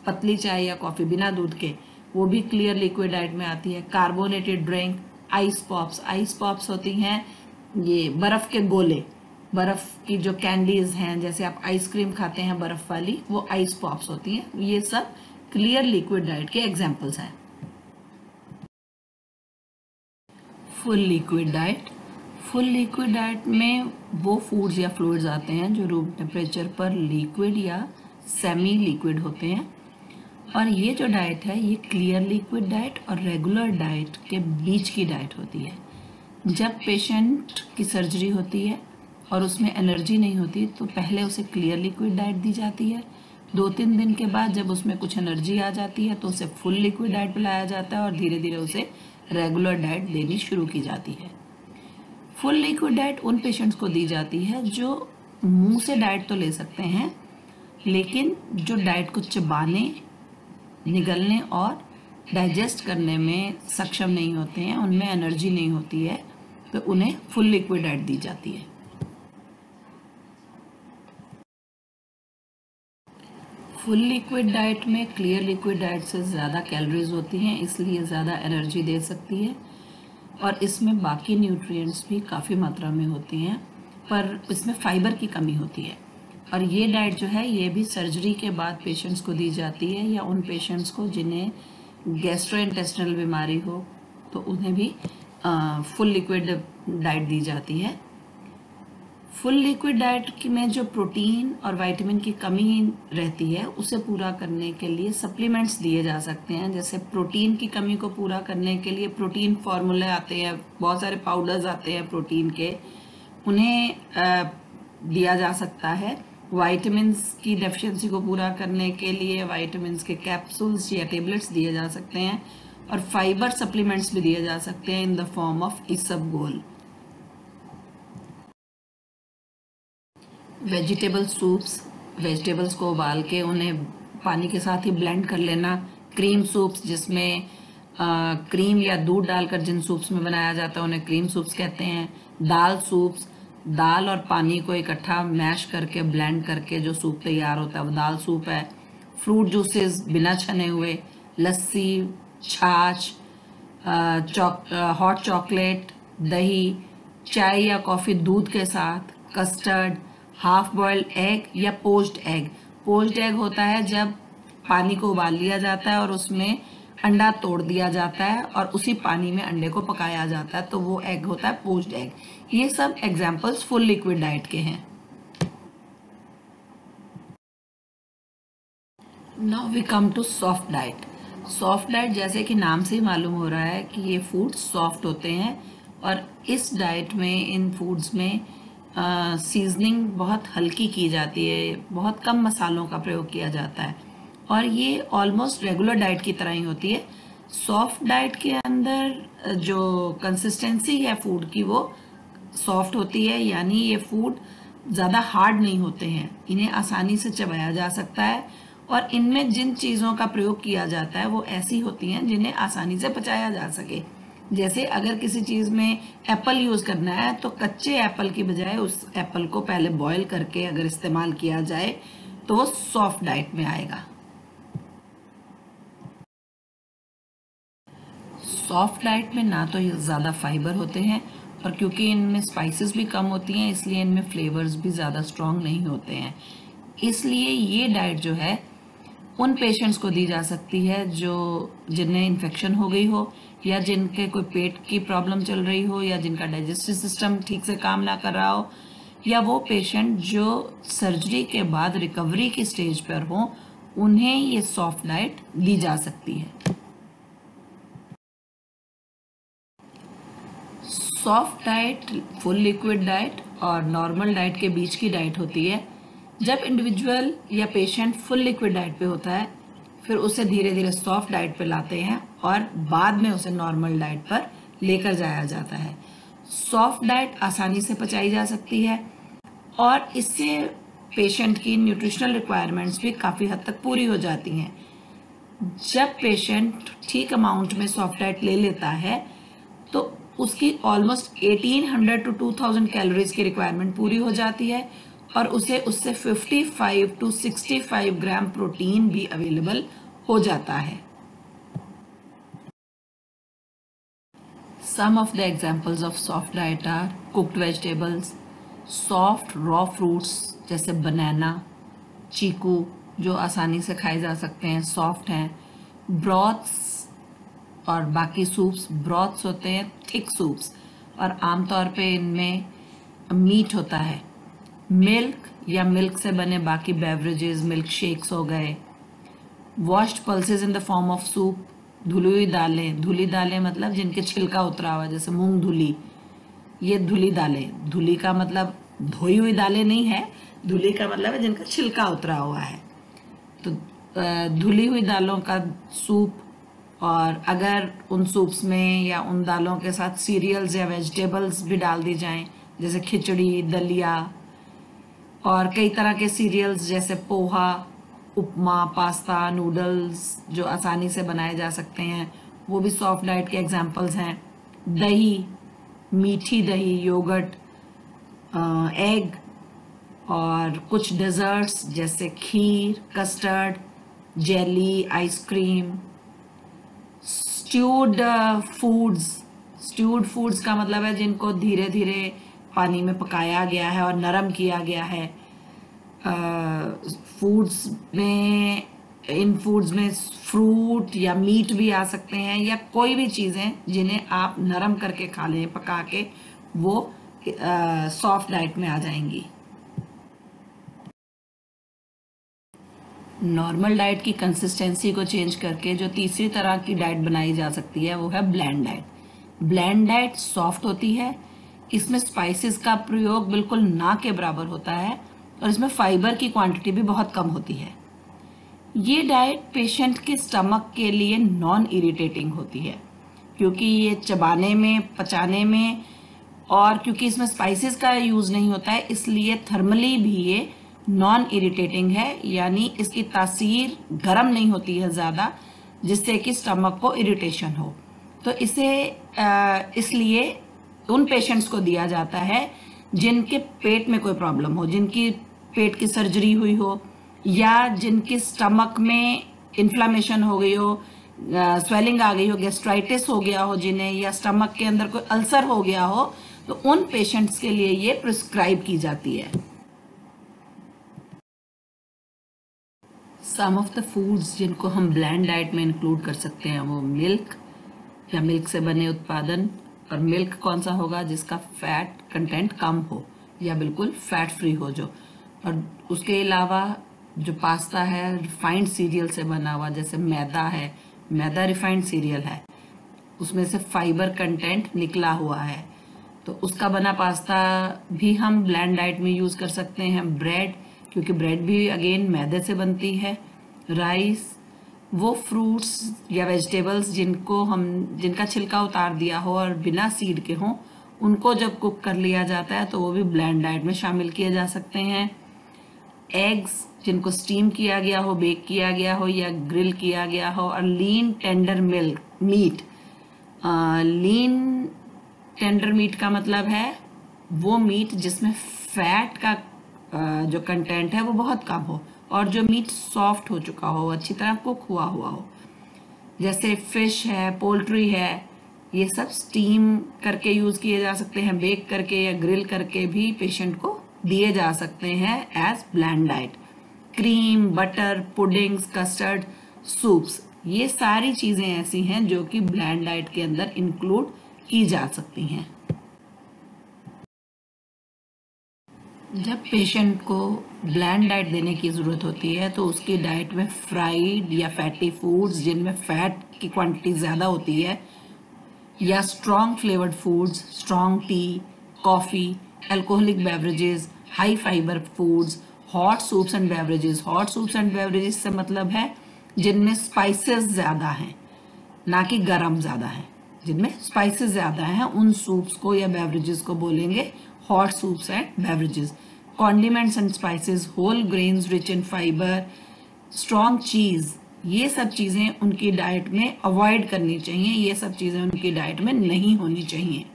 Speaker 1: पतली चाय या कॉफ़ी बिना दूध के, वो भी क्लियर लिक्विड डाइट में आती है। कार्बोनेटेड ड्रिंक, आइस पॉप्स होती हैं ये बर्फ़ के गोले, बर्फ़ की जो कैंडीज हैं, जैसे आप आइसक्रीम खाते हैं बर्फ़ वाली, वो आइस पॉप्स होती हैं। ये सब क्लियर लिक्विड डाइट के एग्जाम्पल्स हैं। फुल लिक्विड डाइट में वो फूड्स या फ्लूइड्स आते हैं जो रूम टेम्परेचर पर लिक्विड या सेमी लिक्विड होते हैं। और ये जो डाइट है ये क्लियर लिक्विड डाइट और रेगुलर डाइट के बीच की डाइट होती है। जब पेशेंट की सर्जरी होती है और उसमें एनर्जी नहीं होती तो पहले उसे क्लियर लिक्विड डाइट दी जाती है। 2-3 दिन के बाद जब उसमें कुछ एनर्जी आ जाती है तो उसे फुल लिक्विड डाइट पिलाया जाता है और धीरे धीरे उसे रेगुलर डाइट देनी शुरू की जाती है। फुल लिक्विड डाइट उन पेशेंट्स को दी जाती है जो मुंह से डाइट तो ले सकते हैं लेकिन जो डाइट को चबाने, निगलने और डाइजेस्ट करने में सक्षम नहीं होते हैं, उनमें एनर्जी नहीं होती है, तो उन्हें फुल लिक्विड डाइट दी जाती है। फुल लिक्विड डाइट में क्लियर लिक्विड डाइट से ज़्यादा कैलोरीज होती हैं, इसलिए ज़्यादा एनर्जी दे सकती है और इसमें बाकी न्यूट्रिएंट्स भी काफ़ी मात्रा में होती हैं, पर इसमें फाइबर की कमी होती है। और ये डाइट जो है ये भी सर्जरी के बाद पेशेंट्स को दी जाती है या उन पेशेंट्स को जिन्हें गैस्ट्रोइंटेस्टिनल बीमारी हो तो उन्हें भी फुल लिक्विड डाइट दी जाती है। फुल लिक्विड डाइट में जो प्रोटीन और विटामिन की कमी रहती है उसे पूरा करने के लिए सप्लीमेंट्स दिए जा सकते हैं। जैसे प्रोटीन की कमी को पूरा करने के लिए प्रोटीन फार्मूले आते हैं, बहुत सारे पाउडर्स आते हैं प्रोटीन के, उन्हें दिया जा सकता है। विटामिन्स की डेफिशिएंसी को पूरा करने के लिए विटामिन्स के कैप्सूल्स या टेबलेट्स दिए जा सकते हैं और फाइबर सप्लीमेंट्स भी दिए जा सकते हैं इन the form of isabgol. Vegetable soups, vegetables को उबाल के उन्हें पानी के साथ ही ब्लेंड कर लेना। क्रीम सूप्स जिसमें क्रीम या दूध डालकर जिन सूप्स में बनाया जाता है उन्हें क्रीम सूप्स कहते हैं। दाल सूप्स, दाल और पानी को इकट्ठा मैश करके ब्लेंड करके जो सूप तैयार होता है वो दाल सूप है। फ्रूट जूसेस बिना छने हुए, लस्सी, छाछ, हॉट चॉकलेट, दही, चाय या कॉफ़ी दूध के साथ, कस्टर्ड, हाफ बॉइल्ड एग या पोच्ड एग। पोच्ड एग होता है जब पानी को उबाल लिया जाता है और उसमें अंडा तोड़ दिया जाता है और उसी पानी में अंडे को पकाया जाता है, तो वो एग होता है पोच्ड एग। ये सब एग्जाम्पल्स फुल लिक्विड डाइट के हैं। Now we come to soft diet. Soft diet जैसे कि नाम से ही मालूम हो रहा है कि ये फूड सॉफ्ट होते हैं और इस डाइट में, इन फूड्स में सीजनिंग बहुत हल्की की जाती है, बहुत कम मसालों का प्रयोग किया जाता है और ये ऑलमोस्ट रेगुलर डाइट की तरह ही होती है। सॉफ्ट डाइट के अंदर जो कंसिस्टेंसी है फूड की वो सॉफ्ट होती है, यानी ये फूड ज़्यादा हार्ड नहीं होते हैं, इन्हें आसानी से चबाया जा सकता है और इनमें जिन चीज़ों का प्रयोग किया जाता है वो ऐसी होती हैं जिन्हें आसानी से पचाया जा सके। जैसे अगर किसी चीज़ में एप्पल यूज़ करना है तो कच्चे एप्पल की बजाय उस एप्पल को पहले बॉईल करके अगर इस्तेमाल किया जाए तो वो सॉफ्ट डाइट में आएगा। सॉफ्ट डाइट में ना तो ज़्यादा फाइबर होते हैं और क्योंकि इनमें स्पाइसेस भी कम होती हैं इसलिए इनमें फ्लेवर्स भी ज़्यादा स्ट्रॉन्ग नहीं होते हैं। इसलिए ये डाइट जो है उन पेशेंट्स को दी जा सकती है जो जिन्हें इन्फेक्शन हो गई हो या जिनके कोई पेट की प्रॉब्लम चल रही हो या जिनका डाइजेस्टिव सिस्टम ठीक से काम ना कर रहा हो या वो पेशेंट जो सर्जरी के बाद रिकवरी की स्टेज पर हो, उन्हें ये सॉफ्ट डाइट दी जा सकती है। Soft diet, full liquid diet और नॉर्मल डाइट के बीच की डाइट होती है। जब इंडिविजुअल या पेशेंट फुल लिक्विड डाइट पे होता है, फिर उसे धीरे धीरे सॉफ्ट डाइट पे लाते हैं और बाद में उसे नॉर्मल डाइट पर लेकर जाया जाता है। सॉफ्ट डाइट आसानी से पचाई जा सकती है और इससे पेशेंट की न्यूट्रिशनल रिक्वायरमेंट्स भी काफ़ी हद तक पूरी हो जाती हैं। जब पेशेंट ठीक अमाउंट में सॉफ्ट डाइट ले लेता है तो उसकी ऑलमोस्ट 1800 टू 2000 कैलोरीज की रिक्वायरमेंट पूरी हो जाती है और उसे उससे 55 टू 65 ग्राम प्रोटीन भी अवेलेबल हो जाता है। Some of the examples of soft diet are cooked vegetables, soft raw fruits जैसे बनाना, चीकू जो आसानी से खाए जा सकते हैं, सॉफ्ट हैं, ब्रॉथ्स और बाकी सूप्स। ब्रॉथ्स होते हैं थिक सूप्स और आमतौर पे इनमें मीट होता है। मिल्क या मिल्क से बने बाकी बेवरेजेस, मिल्क शेक्स हो गए। Washed pulses in the form of soup, धुली हुई दालें। धुली दालें मतलब जिनके छिलका उतरा हुआ है, जैसे मूंग धुली, ये धुली दालें। धुली का मतलब धोई हुई दालें नहीं है, धुली का मतलब है जिनका छिलका उतरा हुआ है। तो धुली हुई दालों का सूप, और अगर उन सूप्स में या उन दालों के साथ सीरियल्स या वेजिटेबल्स भी डाल दी जाएं, जैसे खिचड़ी, दलिया और कई तरह के सीरियल्स जैसे पोहा, उपमा, पास्ता, नूडल्स जो आसानी से बनाए जा सकते हैं, वो भी सॉफ्ट डाइट के एग्जांपल्स हैं। दही, मीठी दही, योगर्ट, एग और कुछ डेजर्ट्स जैसे खीर, कस्टर्ड, जेली, आइसक्रीम। स्ट्यूड फूड्स का मतलब है जिनको धीरे धीरे पानी में पकाया गया है और नरम किया गया है। इन फूड्स में फ्रूट या मीट भी आ सकते हैं या कोई भी चीज़ें जिन्हें आप नरम करके खा लें, पका के, वो सॉफ्ट डाइट में आ जाएंगी। नॉर्मल डाइट की कंसिस्टेंसी को चेंज करके जो तीसरी तरह की डाइट बनाई जा सकती है वो है blend diet. Blend diet soft होती है, इसमें स्पाइसेस का प्रयोग बिल्कुल ना के बराबर होता है और इसमें फाइबर की क्वांटिटी भी बहुत कम होती है। ये डाइट पेशेंट के स्टमक के लिए नॉन इरिटेटिंग होती है क्योंकि ये चबाने में, पचाने में, और क्योंकि इसमें स्पाइसेस का यूज़ नहीं होता है इसलिए थर्मली भी ये नॉन इरिटेटिंग है, यानी इसकी तासीर गर्म नहीं होती है ज़्यादा जिससे कि स्टमक को इरिटेशन हो। तो इसे इसलिए उन पेशेंट्स को दिया जाता है जिनके पेट में कोई प्रॉब्लम हो, जिनकी पेट की सर्जरी हुई हो या जिनके स्टमक में इन्फ्लामेशन हो गई हो, स्वेलिंग आ गई हो, गैस्ट्राइटिस हो गया हो जिन्हें, या स्टमक के अंदर कोई अल्सर हो गया हो, तो उन पेशेंट्स के लिए ये प्रिस्क्राइब की जाती है। सम ऑफ द फूड्स जिनको हम ब्लेंड डाइट में इंक्लूड कर सकते हैं वो मिल्क या मिल्क से बने उत्पादन, और मिल्क कौन सा होगा जिसका फैट कंटेंट कम हो या बिल्कुल फैट फ्री हो जो, और उसके अलावा जो पास्ता है रिफाइंड सीरियल से बना हुआ, जैसे मैदा है, मैदा रिफाइंड सीरियल है, उसमें से फाइबर कंटेंट निकला हुआ है, तो उसका बना पास्ता भी हम ब्लेंड डाइट में यूज़ कर सकते हैं। ब्रेड, क्योंकि ब्रेड भी अगेन मैदे से बनती है। राइस, वो फ्रूट्स या वेजिटेबल्स जिनका छिलका उतार दिया हो और बिना सीड के हों, उनको जब कुक कर लिया जाता है तो वो भी ब्लेंड डाइट में शामिल किए जा सकते हैं। एग्स जिनको स्टीम किया गया हो, बेक किया गया हो या ग्रिल किया गया हो, और लीन टेंडर मीट। लीन टेंडर मीट का मतलब है वो मीट जिसमें फैट का जो कंटेंट है वो बहुत कम हो और जो मीट सॉफ्ट हो चुका हो, अच्छी तरह कुक हुआ हो, जैसे फिश है, पोल्ट्री है, ये सब स्टीम करके यूज़ किए जा सकते हैं, बेक करके या ग्रिल करके भी पेशेंट को दिए जा सकते हैं as bland diet. Cream, butter, puddings, custard, soups, ये सारी चीज़ें ऐसी हैं जो कि ब्लेंड डाइट के अंदर इंक्लूड की जा सकती हैं। जब पेशेंट को ब्लेंड डाइट देने की ज़रूरत होती है तो उसकी डाइट में फ्राइड या फैटी फूड्स जिनमें फ़ैट की क्वांटिटी ज़्यादा होती है, या strong flavoured foods, strong T, coffee, alcoholic beverages, high fibre foods, hot soups and beverages. Hot soups and beverages से मतलब है जिनमें स्पाइसेस ज़्यादा हैं, ना कि गरम ज़्यादा है। जिनमें स्पाइसेस ज़्यादा हैं उन सूप्स को या बेवरेजेस को बोलेंगे hot soups and beverages. Condiments and spices, whole grains rich in fibre, strong cheese, ये सब चीज़ें उनकी डाइट में अवॉइड करनी चाहिए। ये सब चीज़ें उनकी डाइट में नहीं होनी चाहिए।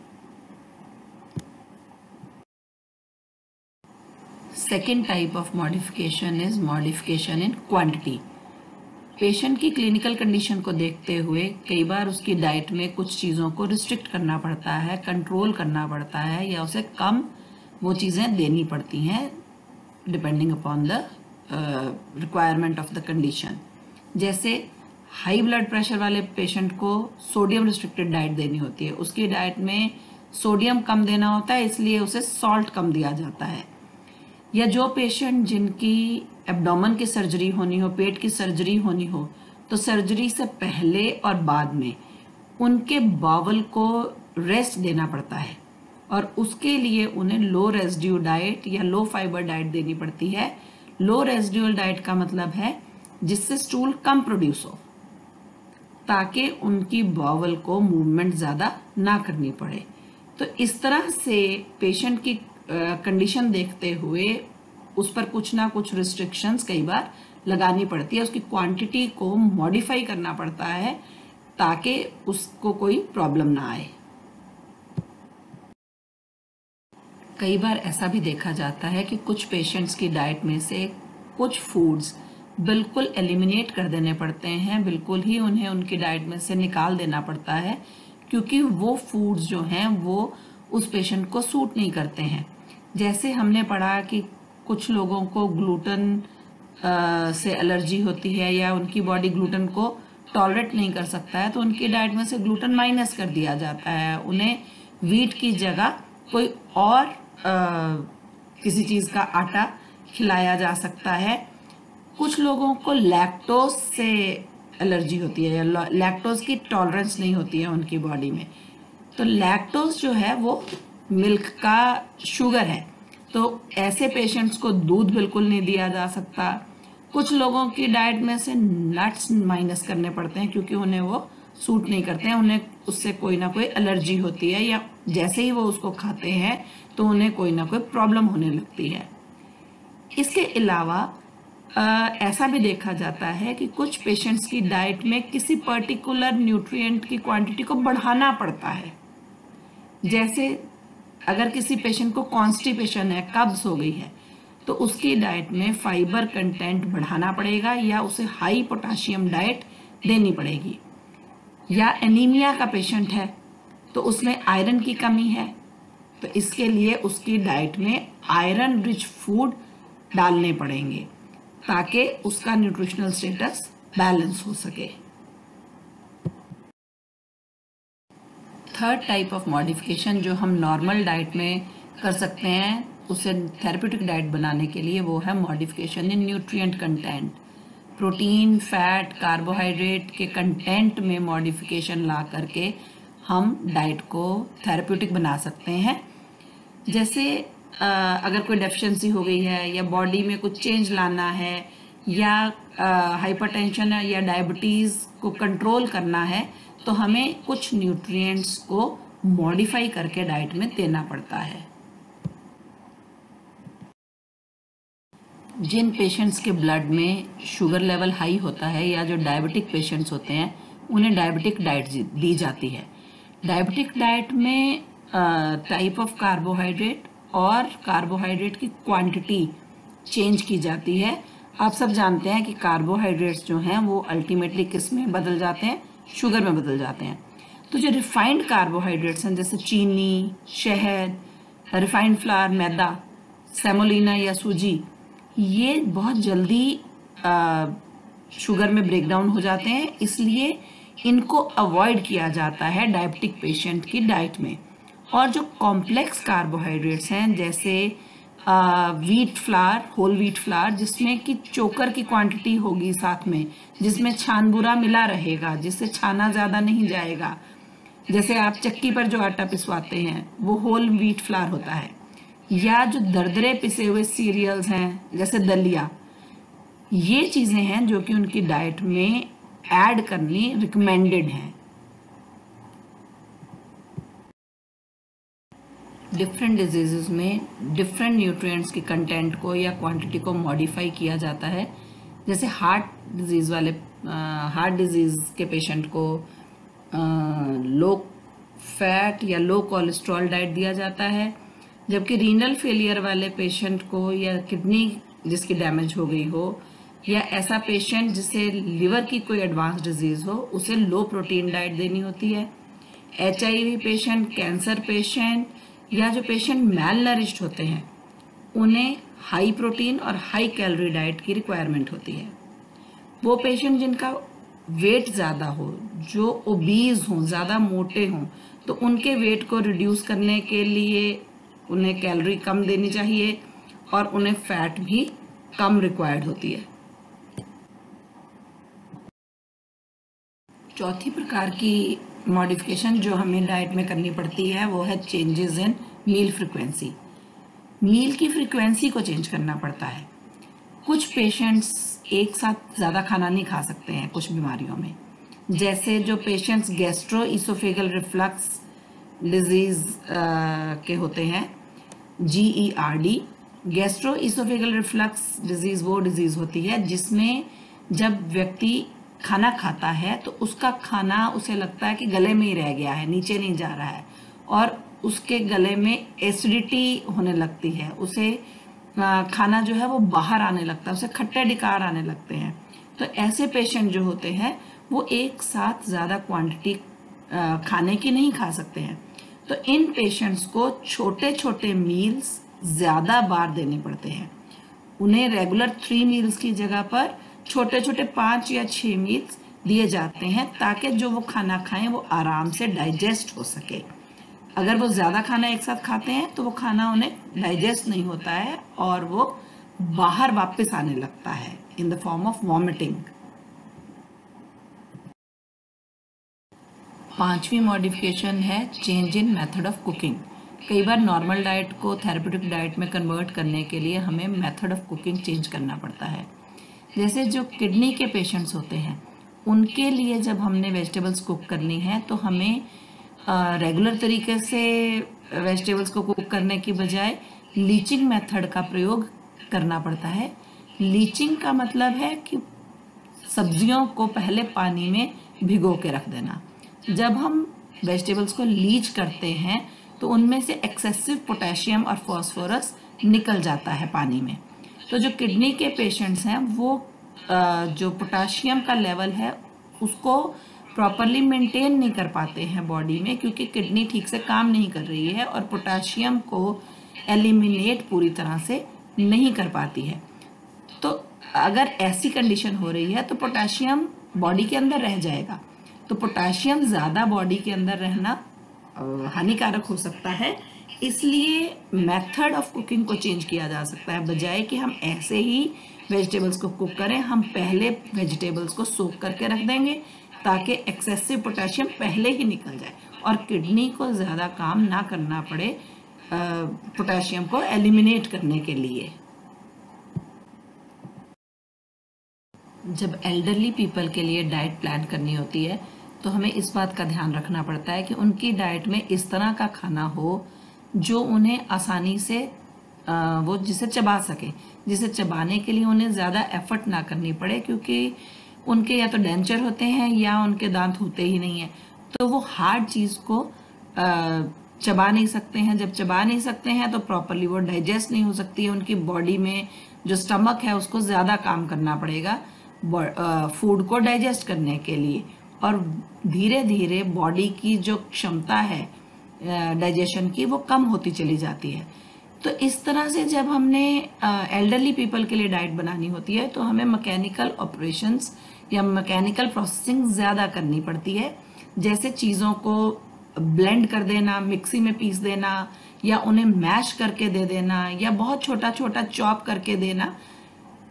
Speaker 1: Second type of modification is modification in quantity. Patient की क्लिनिकल कंडीशन को देखते हुए कई बार उसकी डाइट में कुछ चीज़ों को रिस्ट्रिक्ट करना पड़ता है, कंट्रोल करना पड़ता है, या उसे कम वो चीज़ें देनी पड़ती हैं depending upon the requirement of the condition. जैसे हाई ब्लड प्रेशर वाले पेशेंट को सोडियम रिस्ट्रिक्टेड डाइट देनी होती है, उसकी डाइट में सोडियम कम देना होता है, इसलिए उसे सॉल्ट कम दिया जाता है। या जो पेशेंट जिनकी एब्डोमेन की सर्जरी होनी हो, पेट की सर्जरी होनी हो, तो सर्जरी से पहले और बाद में उनके बावल को रेस्ट देना पड़ता है और उसके लिए उन्हें लो रेसिड्यू डाइट या लो फाइबर डाइट देनी पड़ती है। लो रेसिड्यूअल डाइट का मतलब है जिससे स्टूल कम प्रोड्यूस हो, ताकि उनकी बावल को मूवमेंट ज़्यादा ना करनी पड़े। तो इस तरह से पेशेंट की कंडीशन देखते हुए उस पर कुछ ना कुछ रिस्ट्रिक्शंस कई बार लगानी पड़ती है, उसकी क्वांटिटी को मॉडिफाई करना पड़ता है ताकि उसको कोई प्रॉब्लम ना आए। कई बार ऐसा भी देखा जाता है कि कुछ पेशेंट्स की डाइट में से कुछ फूड्स बिल्कुल एलिमिनेट कर देने पड़ते हैं, बिल्कुल ही उन्हें उनकी डाइट में से निकाल देना पड़ता है, क्योंकि वो फूड्स जो हैं वो उस पेशेंट को सूट नहीं करते हैं। जैसे हमने पढ़ा कि कुछ लोगों को ग्लूटेन से एलर्जी होती है या उनकी बॉडी ग्लूटेन को टॉलरेट नहीं कर सकता है, तो उनकी डाइट में से ग्लूटेन माइनस कर दिया जाता है। उन्हें वीट की जगह कोई और किसी चीज़ का आटा खिलाया जा सकता है। कुछ लोगों को लैक्टोज से एलर्जी होती है या लैक्टोज की टॉलरेंस नहीं होती है उनकी बॉडी में, तो लैक्टोज जो है वो मिल्क का शुगर है, तो ऐसे पेशेंट्स को दूध बिल्कुल नहीं दिया जा सकता। कुछ लोगों की डाइट में से नट्स माइनस करने पड़ते हैं क्योंकि उन्हें वो सूट नहीं करते हैं, उन्हें उससे कोई ना कोई एलर्जी होती है या जैसे ही वो उसको खाते हैं तो उन्हें कोई ना कोई प्रॉब्लम होने लगती है। इसके अलावा ऐसा भी देखा जाता है कि कुछ पेशेंट्स की डाइट में किसी पर्टिकुलर न्यूट्रिएंट की क्वांटिटी को बढ़ाना पड़ता है। जैसे अगर किसी पेशेंट को कॉन्स्टिपेशन है, कब्ज हो गई है, तो उसकी डाइट में फाइबर कंटेंट बढ़ाना पड़ेगा या उसे हाई पोटाशियम डाइट देनी पड़ेगी। या एनीमिया का पेशेंट है तो उसमें आयरन की कमी है, तो इसके लिए उसकी डाइट में आयरन रिच फूड डालने पड़ेंगे ताकि उसका न्यूट्रिशनल स्टेटस बैलेंस हो सके। थर्ड टाइप ऑफ मॉडिफिकेशन जो हम नॉर्मल डाइट में कर सकते हैं उसे थेरेप्यूटिक डाइट बनाने के लिए, वो है modification in nutrient content. Protein, fat, carbohydrate के कंटेंट में मॉडिफिकेशन ला करके हम डाइट को थेरेप्यूटिक बना सकते हैं। जैसे अगर कोई डेफिशिएंसी हो गई है या बॉडी में कुछ चेंज लाना है या हाइपरटेंशन या डायबिटीज़ को कंट्रोल करना है, तो हमें कुछ न्यूट्रिएंट्स को मॉडिफाई करके डाइट में देना पड़ता है। जिन पेशेंट्स के ब्लड में शुगर लेवल हाई होता है या जो डायबिटिक पेशेंट्स होते हैं उन्हें डायबिटिक डाइट दी जाती है। डायबिटिक डाइट में टाइप ऑफ कार्बोहाइड्रेट और कार्बोहाइड्रेट की क्वांटिटी चेंज की जाती है। आप सब जानते हैं कि कार्बोहाइड्रेट्स जो हैं वो अल्टीमेटली किस में बदल जाते हैं, शुगर में बदल जाते हैं। तो जो रिफाइंड कार्बोहाइड्रेट्स हैं जैसे चीनी, शहद, रिफाइंड फ्लावर, मैदा, सेमोलिना या सूजी, ये बहुत जल्दी शुगर में ब्रेक डाउन हो जाते हैं, इसलिए इनको अवॉइड किया जाता है डायबिटिक पेशेंट की डाइट में। और जो कॉम्प्लेक्स कार्बोहाइड्रेट्स हैं जैसे wheat flour, whole wheat flour, जिसमें कि चोकर की क्वांटिटी होगी साथ में, जिसमें छान बुरा मिला रहेगा, जिससे छाना ज़्यादा नहीं जाएगा। जैसे आप चक्की पर जो आटा पिसवाते हैं वो होल वीट फ्लावर होता है, या जो दरदरे पिसे हुए सीरियल्स हैं जैसे दलिया, ये चीज़ें हैं जो कि उनकी डाइट में ऐड करनी रिकमेंडेड हैं। डिफरेंट डिजीज़ में डिफरेंट न्यूट्रिएंट्स की कंटेंट को या क्वांटिटी को मॉडिफाई किया जाता है। जैसे हार्ट डिजीज़ के पेशेंट को लो फैट या लो कोलेस्ट्रॉल डाइट दिया जाता है, जबकि रीनल फेलियर वाले पेशेंट को या किडनी जिसकी डैमेज हो गई हो या ऐसा पेशेंट जिसे लिवर की कोई एडवांस डिजीज़ हो, उसे लो प्रोटीन डाइट देनी होती है। HIV पेशेंट, कैंसर पेशेंट या जो पेशेंट मैल नरिश्ड होते हैं, उन्हें हाई प्रोटीन और हाई कैलोरी डाइट की रिक्वायरमेंट होती है। वो पेशेंट जिनका वेट ज़्यादा हो, जो ओबीज हों, ज़्यादा मोटे हों, तो उनके वेट को रिड्यूस करने के लिए उन्हें कैलोरी कम देनी चाहिए और उन्हें फैट भी कम रिक्वायर्ड होती है। चौथी प्रकार की मॉडिफिकेशन जो हमें डाइट में करनी पड़ती है वो है चेंजेस इन मील फ्रिक्वेंसी। मील की फ्रिक्वेंसी को चेंज करना पड़ता है। कुछ पेशेंट्स एक साथ ज़्यादा खाना नहीं खा सकते हैं कुछ बीमारियों में, जैसे जो patients gastro oesophageal reflux disease के होते हैं, GERD। Gastro oesophageal reflux disease वो डिजीज़ होती है जिसमें जब व्यक्ति खाना खाता है तो उसका खाना उसे लगता है कि गले में ही रह गया है, नीचे नहीं जा रहा है, और उसके गले में एसिडिटी होने लगती है, उसे खाना जो है वो बाहर आने लगता है, उसे खट्टे डिकार आने लगते हैं। तो ऐसे पेशेंट जो होते हैं वो एक साथ ज़्यादा क्वांटिटी खाने की नहीं खा सकते हैं। तो इन पेशेंट्स को छोटे छोटे मील्स ज़्यादा बार देने पड़ते हैं। उन्हें रेगुलर 3 मील्स की जगह पर छोटे छोटे 5 या 6 मील्स दिए जाते हैं ताकि जो वो खाना खाएं वो आराम से डाइजेस्ट हो सके। अगर वो ज़्यादा खाना एक साथ खाते हैं तो वो खाना उन्हें डाइजेस्ट नहीं होता है और वो बाहर वापस आने लगता है in the form of vomiting. 5वीं मॉडिफिकेशन है change in method of cooking. कई बार नॉर्मल डाइट को थेरेप्यूटिक डाइट में कन्वर्ट करने के लिए हमें मेथड ऑफ कुकिंग चेंज करना पड़ता है। जैसे जो किडनी के पेशेंट्स होते हैं, उनके लिए जब हमने वेजिटेबल्स कुक करनी है तो हमें रेगुलर तरीके से वेजिटेबल्स को कुक करने की बजाय लीचिंग मेथड का प्रयोग करना पड़ता है। लीचिंग का मतलब है कि सब्जियों को पहले पानी में भिगो के रख देना। जब हम वेजिटेबल्स को लीच करते हैं तो उनमें से एक्सेसिव पोटेशियम और फास्फोरस निकल जाता है पानी में। तो जो किडनी के पेशेंट्स हैं वो जो पोटेशियम का लेवल है उसको प्रॉपरली मेंटेन नहीं कर पाते हैं बॉडी में, क्योंकि किडनी ठीक से काम नहीं कर रही है और पोटेशियम को एलिमिनेट पूरी तरह से नहीं कर पाती है। तो अगर ऐसी कंडीशन हो रही है तो पोटेशियम बॉडी के अंदर रह जाएगा। तो पोटेशियम ज़्यादा बॉडी के अंदर रहना हानिकारक हो सकता है, इसलिए मेथड ऑफ कुकिंग को चेंज किया जा सकता है। बजाय कि हम ऐसे ही वेजिटेबल्स को कुक करें, हम पहले वेजिटेबल्स को सोक करके रख देंगे ताकि एक्सेसिव पोटेशियम पहले ही निकल जाए और किडनी को ज़्यादा काम ना करना पड़े पोटेशियम को एलिमिनेट करने के लिए। जब एल्डरली पीपल के लिए डाइट प्लान करनी होती है तो हमें इस बात का ध्यान रखना पड़ता है कि उनकी डाइट में इस तरह का खाना हो जो उन्हें आसानी से वो जिसे चबा सके, जिसे चबाने के लिए उन्हें ज़्यादा एफर्ट ना करनी पड़े, क्योंकि उनके या तो डेंचर होते हैं या उनके दांत होते ही नहीं है, तो वो हार्ड चीज़ को चबा नहीं सकते हैं। जब चबा नहीं सकते हैं तो प्रॉपरली वो डाइजेस्ट नहीं हो सकती है। उनकी बॉडी में जो स्टमक है उसको ज़्यादा काम करना पड़ेगा फूड को डाइजेस्ट करने के लिए, और धीरे धीरे बॉडी की जो क्षमता है डाइजेशन की वो कम होती चली जाती है। तो इस तरह से जब हमने एल्डरली पीपल के लिए डाइट बनानी होती है तो हमें मैकेनिकल ऑपरेशंस या मैकेनिकल प्रोसेसिंग ज़्यादा करनी पड़ती है, जैसे चीज़ों को ब्लेंड कर देना, मिक्सी में पीस देना, या उन्हें मैश करके दे देना, या बहुत छोटा छोटा चॉप करके देना,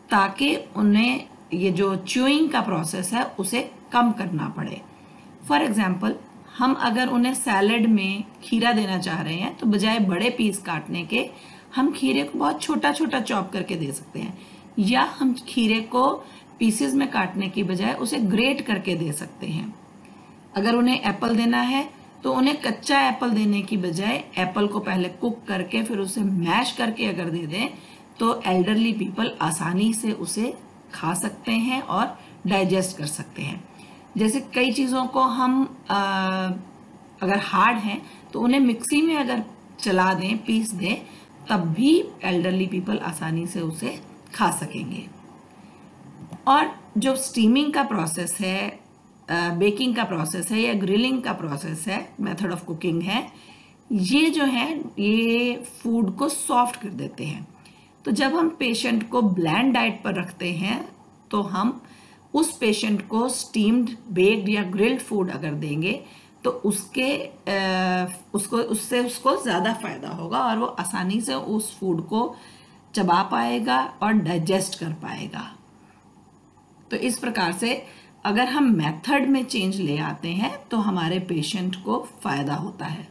Speaker 1: ताकि उन्हें ये जो च्यूइंग का प्रोसेस है उसे कम करना पड़े। फॉर एग्जाम्पल, हम अगर उन्हें सैलेड में खीरा देना चाह रहे हैं तो बजाय बड़े पीस काटने के हम खीरे को बहुत छोटा छोटा चॉप करके दे सकते हैं, या हम खीरे को पीसेस में काटने की बजाय उसे ग्रेट करके दे सकते हैं। अगर उन्हें एप्पल देना है तो उन्हें कच्चा एप्पल देने की बजाय एप्पल को पहले कुक करके फिर उसे मैश करके अगर दे दें तो एल्डरली पीपल आसानी से उसे खा सकते हैं और डाइजेस्ट कर सकते हैं। जैसे कई चीज़ों को हम अगर हार्ड हैं तो उन्हें मिक्सी में अगर चला दें, पीस दें, तब भी एल्डरली पीपल आसानी से उसे खा सकेंगे। और जो स्टीमिंग का प्रोसेस है, बेकिंग का प्रोसेस है या ग्रिलिंग का प्रोसेस है, मेथड ऑफ कुकिंग है, ये जो है ये फूड को सॉफ्ट कर देते हैं। तो जब हम पेशेंट को ब्लैंड डाइट पर रखते हैं तो हम उस पेशेंट को स्टीम्ड, बेक्ड या ग्रिल्ड फूड अगर देंगे तो उसको ज़्यादा फायदा होगा और वो आसानी से उस फूड को चबा पाएगा और डाइजेस्ट कर पाएगा। तो इस प्रकार से अगर हम मेथड में चेंज ले आते हैं तो हमारे पेशेंट को फायदा होता है।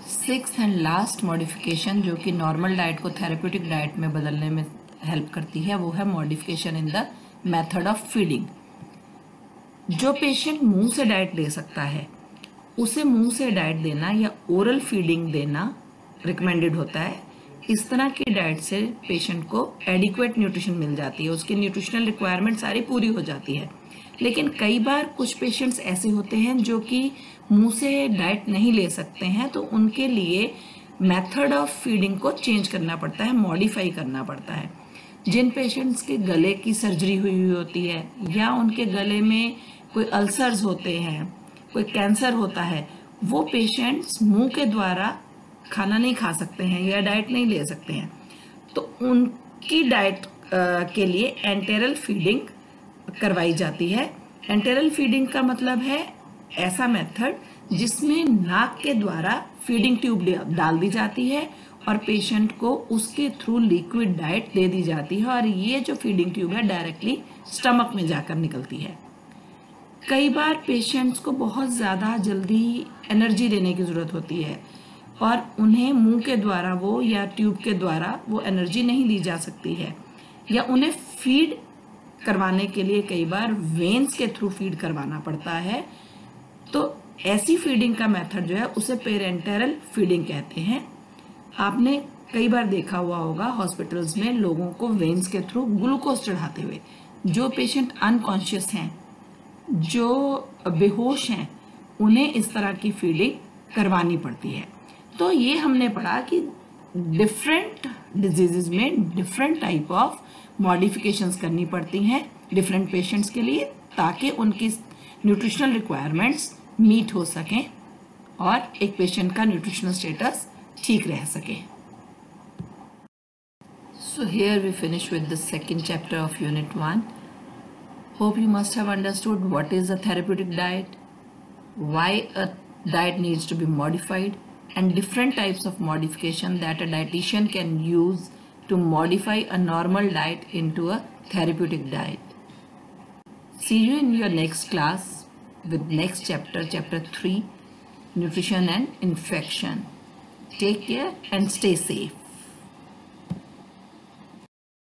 Speaker 1: सिक्स्थ एंड लास्ट मॉडिफिकेशन जो कि नॉर्मल डाइट को थेरेप्यूटिक डाइट में बदलने में हेल्प करती है वो है modification in the method of feeding. जो पेशेंट मुंह से डाइट ले सकता है उसे मुंह से डाइट देना या ओरल फीडिंग देना रिकमेंडेड होता है। इस तरह की डाइट से पेशेंट को एडिक्वेट न्यूट्रिशन मिल जाती है, उसकी न्यूट्रिशनल रिक्वायरमेंट सारी पूरी हो जाती है। लेकिन कई बार कुछ पेशेंट्स ऐसे होते हैं जो कि मुंह से डाइट नहीं ले सकते हैं, तो उनके लिए मेथड ऑफ फीडिंग को चेंज करना पड़ता है, मॉडिफाई करना पड़ता है। जिन पेशेंट्स के गले की सर्जरी हुई होती है या उनके गले में कोई अल्सर्स होते हैं, कोई कैंसर होता है, वो पेशेंट्स मुंह के द्वारा खाना नहीं खा सकते हैं या डाइट नहीं ले सकते हैं, तो उनकी डाइट के लिए एंटेरल फीडिंग करवाई जाती है। एंटेरल फीडिंग का मतलब है ऐसा मेथड जिसमें नाक के द्वारा फीडिंग ट्यूब डाल दी जाती है और पेशेंट को उसके थ्रू लिक्विड डाइट दे दी जाती है और ये जो फीडिंग ट्यूब है डायरेक्टली स्टमक में जाकर निकलती है। कई बार पेशेंट्स को बहुत ज़्यादा जल्दी एनर्जी लेने की ज़रूरत होती है और उन्हें मुंह के द्वारा वो या ट्यूब के द्वारा वो एनर्जी नहीं ली जा सकती है, या उन्हें फीड करवाने के लिए कई बार वेन्स के थ्रू फीड करवाना पड़ता है। तो ऐसी फीडिंग का मेथड जो है उसे पेरेंटरल फीडिंग कहते हैं। आपने कई बार देखा हुआ होगा हॉस्पिटल्स में लोगों को वेन्स के थ्रू ग्लूकोज चढ़ाते हुए। जो पेशेंट अनकॉन्शियस हैं, जो बेहोश हैं, उन्हें इस तरह की फीडिंग करवानी पड़ती है। तो ये हमने पढ़ा कि डिफरेंट डिजीजेस में डिफरेंट टाइप ऑफ मॉडिफिकेशंस करनी पड़ती हैं डिफरेंट पेशेंट्स के लिए, ताकि उनकी न्यूट्रिशनल रिक्वायरमेंट्स मीट हो सकें और एक पेशेंट का न्यूट्रिशनल स्टेटस ठीक रह सके। So here we finish with the second chapter of Unit 1. Hope you must have understood what is a therapeutic diet, why a diet needs to be modified, and different types of modification that a dietitian can use to modify a normal diet into a therapeutic diet. See you in your next class with next chapter, chapter 3, nutrition and infection. Take care and stay safe.